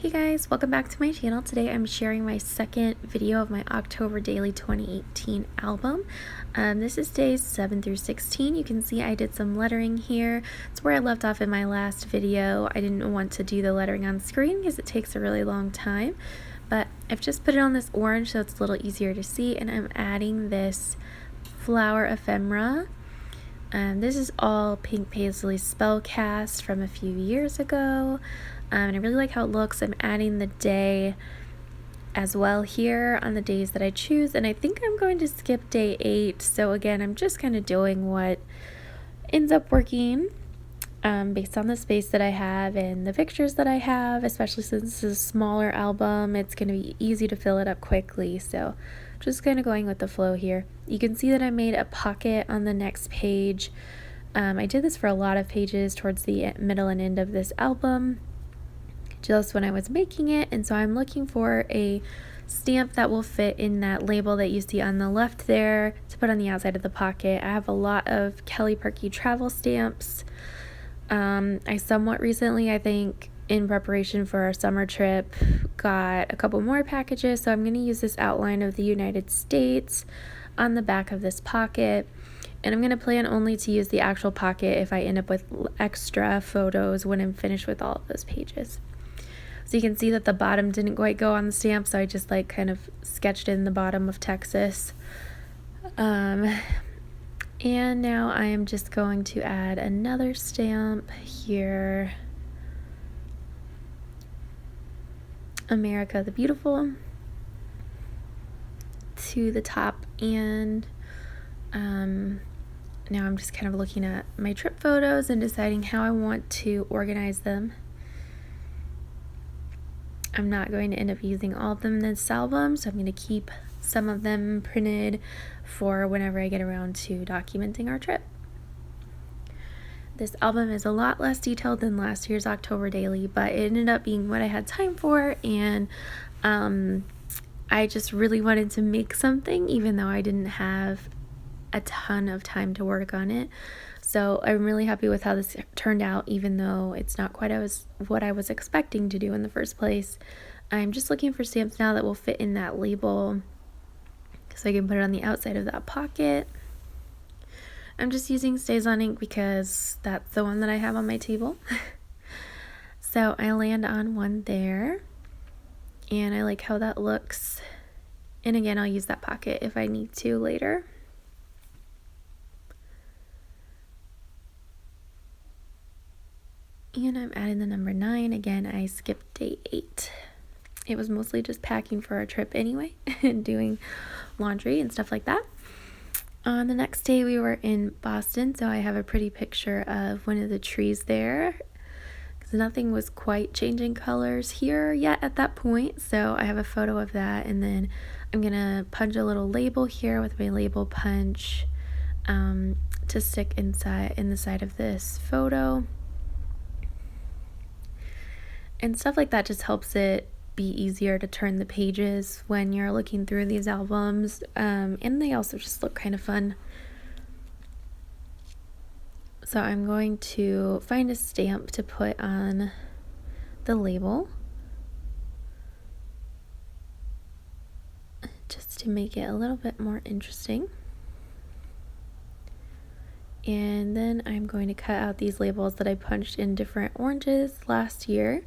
Hey guys, welcome back to my channel. Today I'm sharing my second video of my October Daily 2018 album. This is days 7 through 16. You can see I did some lettering here. It's where I left off in my last video. I didn't want to do the lettering on screen because it takes a really long time, but I've just put it on this orange so it's a little easier to see, and I'm adding this flower ephemera. This is all Pink Paislee Spellcast from a few years ago. And I really like how it looks. I'm adding the day as well here on the days that I choose, and I think I'm going to skip day 8. So again, I'm just kind of doing what ends up working based on the space that I have and the pictures that I have, especially since this is a smaller album. It's going to be easy to fill it up quickly, so just kind of going with the flow here. You can see that I made a pocket on the next page. I did this for a lot of pages towards the middle and end of this album, just when I was making it, and so I'm looking for a stamp that will fit in that label that you see on the left there to put on the outside of the pocket. I have a lot of Kelly Perky travel stamps. I somewhat recently, I think in preparation for our summer trip, got a couple more packages, so I'm going to use this outline of the United States on the back of this pocket, and I'm going to plan only to use the actual pocket if I end up with extra photos when I'm finished with all of those pages. So you can see that the bottom didn't quite go on the stamp, so I just like kind of sketched in the bottom of Texas. And now I am just going to add another stamp here. America the Beautiful to the top, and now I'm just kind of looking at my trip photos and deciding how I want to organize them. I'm not going to end up using all of them in this album, so I'm going to keep some of them printed for whenever I get around to documenting our trip. This album is a lot less detailed than last year's October Daily, but it ended up being what I had time for, and I just really wanted to make something even though I didn't have a ton of time to work on it. So I'm really happy with how this turned out, even though it's not quite what I was expecting to do in the first place. I'm just looking for stamps now that will fit in that label so I can put it on the outside of that pocket. I'm just using Stays on ink because that's the one that I have on my table. So I land on one there, and I like how that looks. And again, I'll use that pocket if I need to later. And I'm adding the number 9. Again, I skipped day 8. It was mostly just packing for our trip anyway and doing laundry and stuff like that. On the next day, we were in Boston, so I have a pretty picture of one of the trees there, because nothing was quite changing colors here yet at that point. So I have a photo of that, and then I'm gonna punch a little label here with my label punch to stick in the side of this photo. And stuff like that just helps it be easier to turn the pages when you're looking through these albums, and they also just look kind of fun. So I'm going to find a stamp to put on the label just to make it a little bit more interesting. And then I'm going to cut out these labels that I punched in different oranges last year.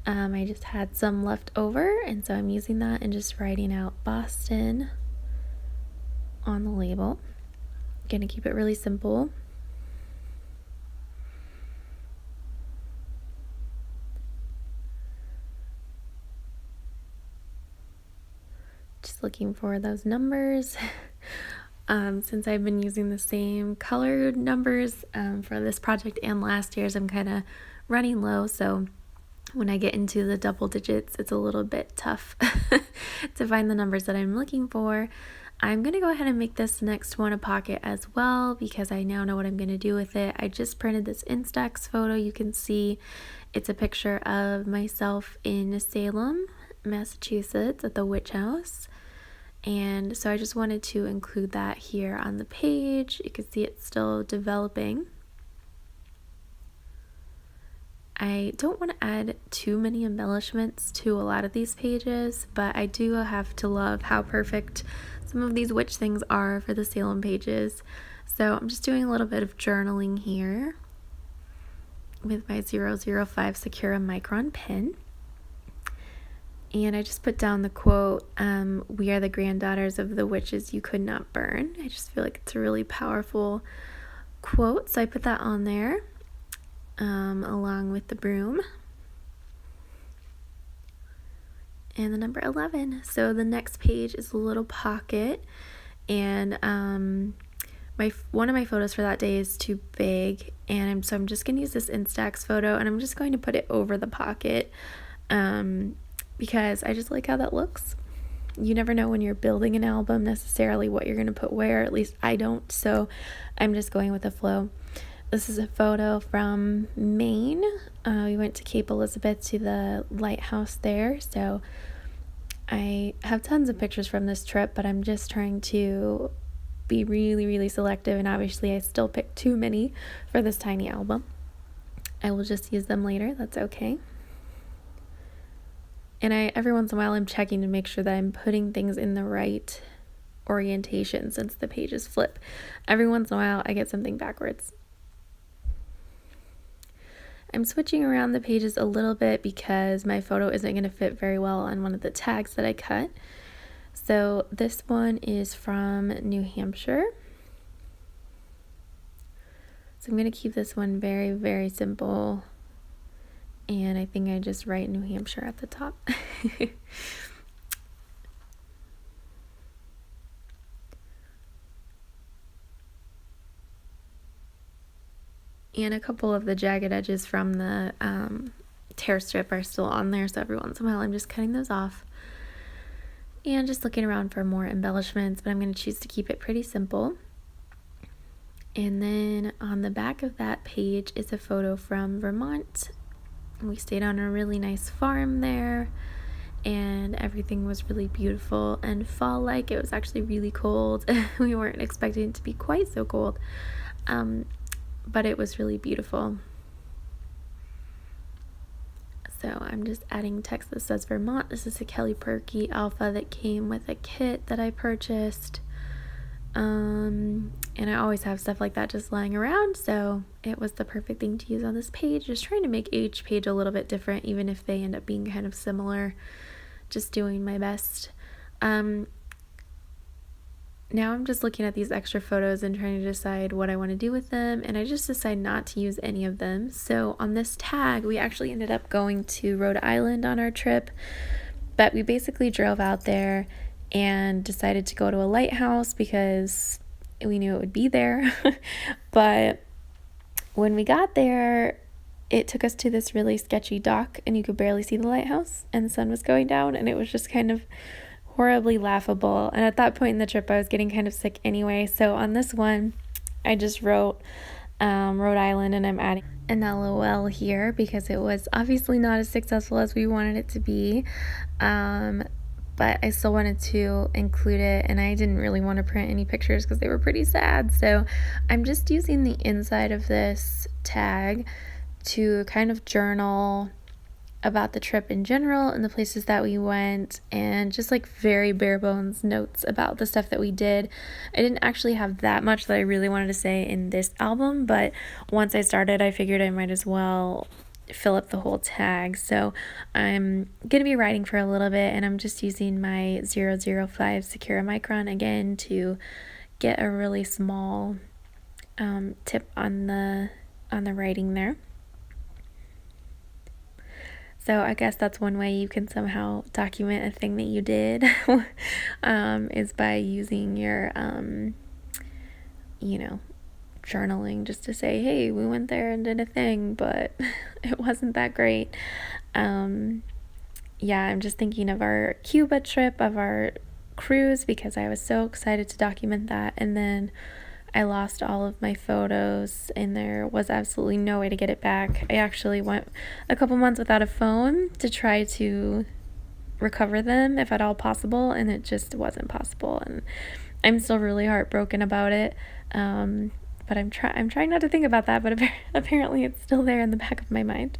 I just had some left over, and so I'm using that and just writing out Boston on the label. I'm gonna keep it really simple. Just looking for those numbers. Since I've been using the same colored numbers for this project and last year's, I'm kind of running low, so when I get into the double digits, it's a little bit tough to find the numbers that I'm looking for. I'm going to go ahead and make this next one a pocket as well, because I now know what I'm going to do with it. I just printed this Instax photo. You can see it's a picture of myself in Salem, Massachusetts at the Witch House. And so I just wanted to include that here on the page. You can see it's still developing. I don't want to add too many embellishments to a lot of these pages, but I do have to love how perfect some of these witch things are for the Salem pages. So I'm just doing a little bit of journaling here with my 005 Sakura Micron pen. And I just put down the quote, "We are the granddaughters of the witches you could not burn." I just feel like it's a really powerful quote, so I put that on there. Along with the broom and the number 11. So the next page is a little pocket, and one of my photos for that day is too big, and so I'm just going to use this Instax photo, and I'm just going to put it over the pocket because I just like how that looks. You never know when you're building an album necessarily what you're going to put where, at least I don't, so I'm just going with the flow. This is a photo from Maine. We went to Cape Elizabeth to the lighthouse there. So I have tons of pictures from this trip, but I'm just trying to be really, really selective. And obviously I still picked too many for this tiny album. I will just use them later. That's okay. And every once in a while I'm checking to make sure that I'm putting things in the right orientation since the pages flip. Every once in a while I get something backwards. I'm switching around the pages a little bit because my photo isn't going to fit very well on one of the tags that I cut. So this one is from New Hampshire. So I'm going to keep this one very, very simple. And I think I just write New Hampshire at the top. And a couple of the jagged edges from the tear strip are still on there, so every once in a while I'm just cutting those off. And just looking around for more embellishments, but I'm going to choose to keep it pretty simple. And then on the back of that page is a photo from Vermont. We stayed on a really nice farm there, and everything was really beautiful and fall-like. It was actually really cold. We weren't expecting it to be quite so cold. But it was really beautiful. So I'm just adding text that says Vermont. This is a Kelly Perky Alpha that came with a kit that I purchased. And I always have stuff like that just lying around, so it was the perfect thing to use on this page. Just trying to make each page a little bit different, even if they end up being kind of similar. Just doing my best. Now I'm just looking at these extra photos and trying to decide what I want to do with them, and I just decided not to use any of them. So on this tag, we actually ended up going to Rhode Island on our trip, but we basically drove out there and decided to go to a lighthouse because we knew it would be there. But when we got there, it took us to this really sketchy dock, and you could barely see the lighthouse, and the sun was going down, and it was just kind of horribly laughable. And at that point in the trip I was getting kind of sick anyway, so on this one I just wrote Rhode Island, and I'm adding an LOL here because it was obviously not as successful as we wanted it to be, but I still wanted to include it, and I didn't really want to print any pictures because they were pretty sad. So I'm just using the inside of this tag to kind of journal about the trip in general and the places that we went, and just like very bare bones notes about the stuff that we did. I didn't actually have that much that I really wanted to say in this album, but once I started I figured I might as well fill up the whole tag. So I'm gonna be writing for a little bit, and I'm just using my 005 Sakura Micron again to get a really small tip on the writing there. So I guess that's one way you can somehow document a thing that you did, is by using your, journaling, just to say, hey, we went there and did a thing, but it wasn't that great. I'm just thinking of our Cuba trip, of our cruise, because I was so excited to document that, and then I lost all of my photos, and there was absolutely no way to get it back. I actually went a couple months without a phone to try to recover them, if at all possible, and it just wasn't possible, and I'm still really heartbroken about it. but I'm trying not to think about that, but apparently it's still there in the back of my mind.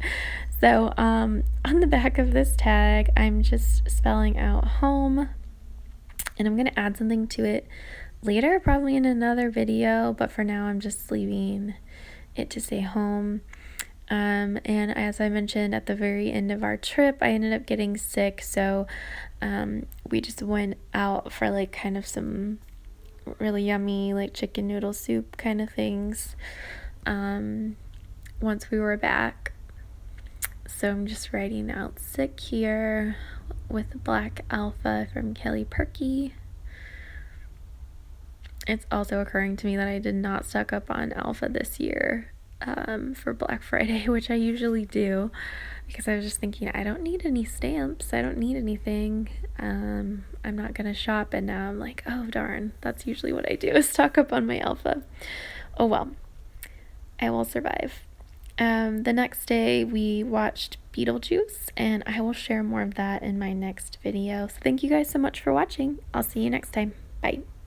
So on the back of this tag, I'm just spelling out home, and I'm going to add something to it later, probably in another video, but for now I'm just leaving it to say home. And as I mentioned at the very end of our trip, I ended up getting sick, so we just went out for like kind of some really yummy like chicken noodle soup kind of things once we were back. So I'm just writing out sick here with Black Alpha from Kelly Perky. It's also occurring to me that I did not stock up on Alpha this year for Black Friday, which I usually do, because I was just thinking I don't need any stamps, I don't need anything, I'm not gonna shop, and now I'm like, oh darn, that's usually what I do, is stock up on my Alpha. Oh well, I will survive. The next day we watched Beetlejuice, and I will share more of that in my next video. So thank you guys so much for watching. I'll see you next time. Bye.